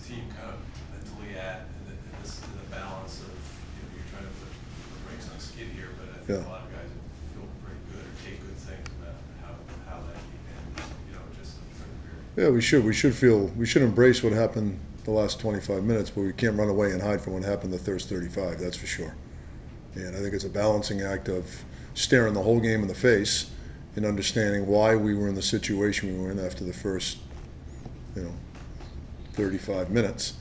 team kind of mentally at in the balance of, you're trying to put the brakes on a skid here, but I think a lot of guys feel pretty good or take good things about how that and just the third period. Yeah, we should embrace what happened the last 25 minutes, but we can't run away and hide from what happened the first 35, that's for sure. And I think it's a balancing act of staring the whole game in the face and understanding why we were in the situation we were in after the first, 35 minutes.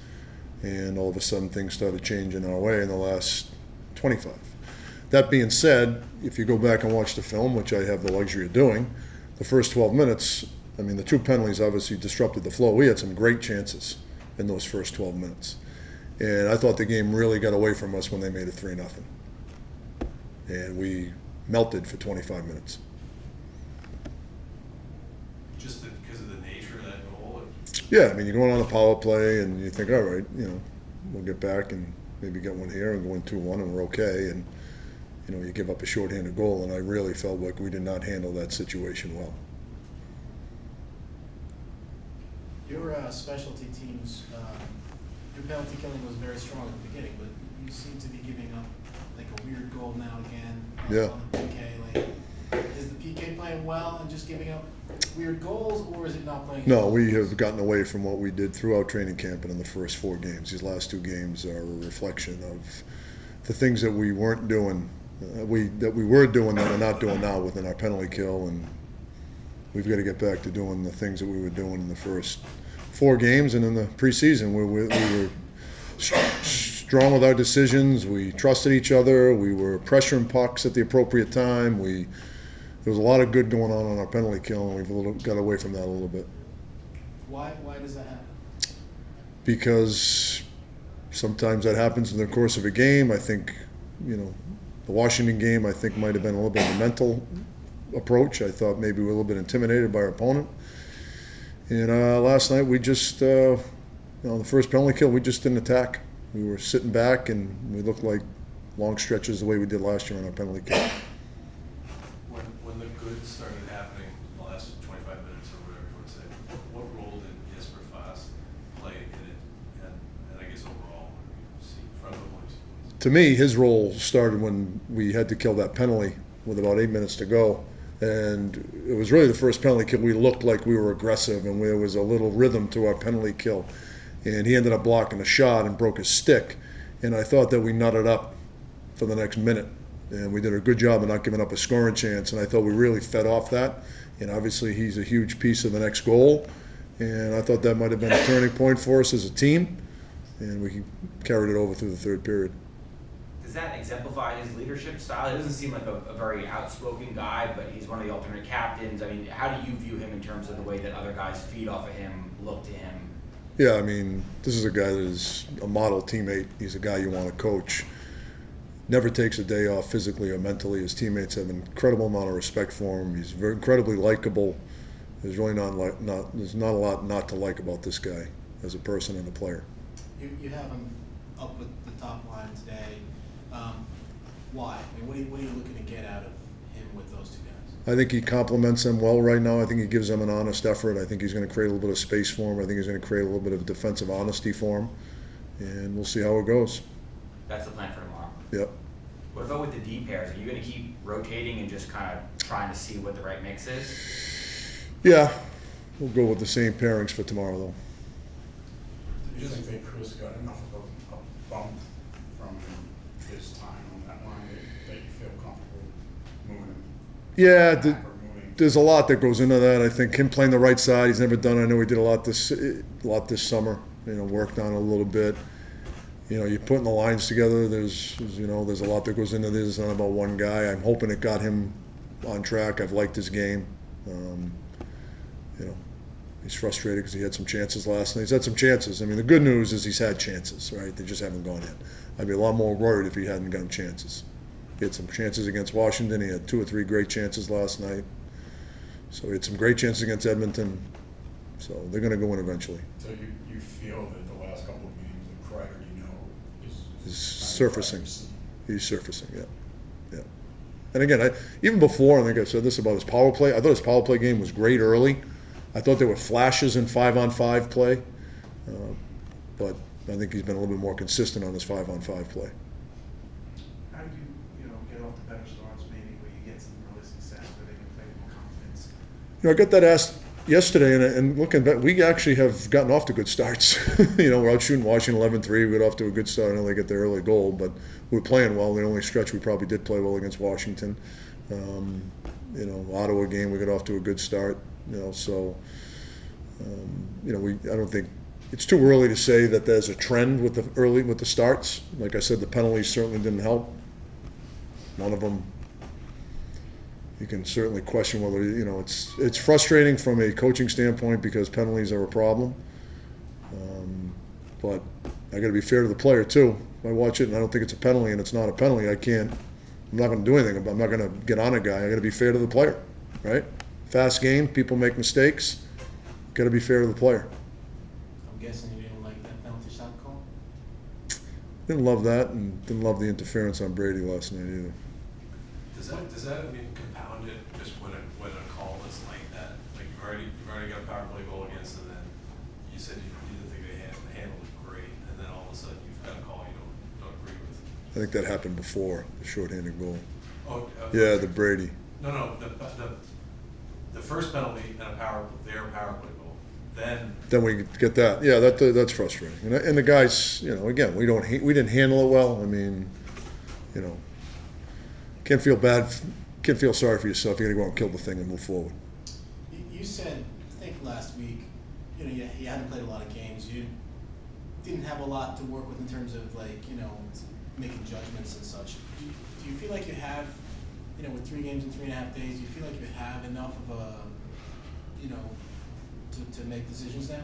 And all of a sudden things started changing our way in the last 25. That being said, if you go back and watch the film, which I have the luxury of doing, the first 12 minutes, the two penalties obviously disrupted the flow. We had some great chances in those first 12 minutes. And I thought the game really got away from us when they made it 3-0. And we melted for 25 minutes. Just because of the nature of that goal? Yeah, you're going on a power play and you think, all right, we'll get back and maybe get one here and go in 2-1 and we're okay. And, you give up a shorthanded goal, and I really felt like we did not handle that situation well. Your specialty teams, your penalty killing was very strong at the beginning, but you seem to be giving up like a weird goal now and again on the PK. Is the PK playing well and just giving up weird goals, or is it not playing? No, we have gotten away from what we did throughout training camp and in the first 4 games. These last 2 games are a reflection of the things that we weren't doing, that we were doing that we're not doing now within our penalty kill, and we've got to get back to doing the things that we were doing in the first 4 games and in the preseason. We were strong with our decisions. We trusted each other. We were pressuring pucks at the appropriate time. There was a lot of good going on our penalty kill, and we've got away from that a little bit. Why does that happen? Because sometimes that happens in the course of a game. I think, the Washington game, I think, might have been a little bit of a mental approach. I thought maybe we were a little bit intimidated by our opponent. And last night we just, the first penalty kill, we just didn't attack. We were sitting back and we looked like long stretches the way we did last year on our penalty kill. When the good started happening in the last 25 minutes or whatever you want to say, what role did Jesper Fast play in it? And I guess overall, from the boys? To me, his role started when we had to kill that penalty with about 8 minutes to go. And it was really the first penalty kill. We looked like we were aggressive and there was a little rhythm to our penalty kill. And he ended up blocking a shot and broke his stick. And I thought that we nutted up for the next minute. And we did a good job of not giving up a scoring chance. And I thought we really fed off that. And obviously he's a huge piece of the next goal. And I thought that might have been a turning point for us as a team. And we carried it over through the third period. Does that exemplify his leadership style? He doesn't seem like a very outspoken guy, but he's one of the alternate captains. How do you view him in terms of the way that other guys feed off of him, look to him? Yeah, this is a guy that is a model teammate. He's a guy you want to coach. Never takes a day off physically or mentally. His teammates have an incredible amount of respect for him. He's very incredibly likable. There's really there's not a lot not to like about this guy as a person and a player. You have him up with the top line today. Why? What are you looking to get out of him with those 2 guys? I think he complements them well right now. I think he gives them an honest effort. I think he's going to create a little bit of space for him. I think he's going to create a little bit of defensive honesty for him. And we'll see how it goes. That's the plan for tomorrow. Yep. What about with the D pairs? Are you going to keep rotating and just kind of trying to see what the right mix is? Yeah. We'll go with the same pairings for tomorrow, though. Do you think Chris got enough of a bump from his time on that line that you feel comfortable moving him? Yeah, there's a lot that goes into that. I think him playing the right side, he's never done it. I know he did a lot this summer. Worked on it a little bit. You're putting the lines together. There's a lot that goes into this. It's not about one guy. I'm hoping it got him on track. I've liked his game. He's frustrated because he had some chances last night. He's had some chances. The good news is he's had chances, right? They just haven't gone in. I'd be a lot more worried if he hadn't gotten chances. He had some chances against Washington. He had 2 or 3 great chances last night. So he had some great chances against Edmonton. So they're going to go in eventually. So you feel that the last couple of games, the Kreider, is surfacing. He's surfacing, yeah. And again, even before, I think I said this about his power play. I thought his power play game was great early. I thought there were flashes in 5-on-5 play. but I think he's been a little bit more consistent on his 5-on-5 play. How do you get off the better starts maybe where you get some early success where they can play with more confidence? I got that asked yesterday, and looking back, we actually have gotten off to good starts. We're out shooting Washington 11-3. We got off to a good start. I know they get the early goal, but we were playing well. The only stretch we probably did play well against Washington. Ottawa game, we got off to a good start. I don't think it's too early to say that there's a trend with the starts. Like I said, the penalties certainly didn't help. One of them, you can certainly question whether, it's frustrating from a coaching standpoint because penalties are a problem. But I got to be fair to the player too. If I watch it and I don't think it's a penalty and it's not a penalty, I'm not going to do anything. I'm not going to get on a guy. I got to be fair to the player, right? Fast game, people make mistakes. Got to be fair to the player. I'm guessing you didn't like that penalty shot call? Didn't love that, and didn't love the interference on Brady last night either. Does that compound it just when a call is like that? Like you've already got a power play goal against, and then you said you didn't think they handled it great, and then all of a sudden you've got a call you don't agree with. I think that happened before the shorthanded goal. Oh, Yeah, the Brady. No, the first penalty and their power play goal. Then we get that. Yeah, that's frustrating. And the guys, again, we didn't handle it well. Can't feel bad. Can't feel sorry for yourself. You got to go out and kill the thing and move forward. You said, I think last week, you hadn't played a lot of games. You didn't have a lot to work with in terms of making judgments and such. Do you feel like you have, with 3 games in 3.5 days, do you feel like you have enough of a, to make decisions now?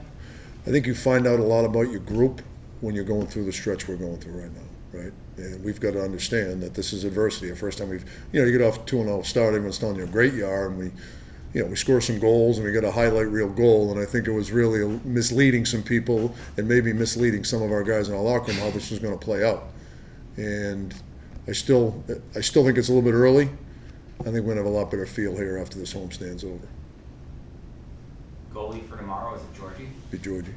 I think you find out a lot about your group when you're going through the stretch we're going through right now, right? And we've got to understand that this is adversity. The first time you get off 2-0 start, everyone's telling you how great you are, and we score some goals and we got a highlight reel goal, and I think it was really misleading some people and maybe misleading some of our guys in our locker room how this was going to play out. And I still think it's a little bit early. I think we're going to have a lot better feel here after this homestand's over. Goalie for tomorrow, is it Georgie? Be Georgie.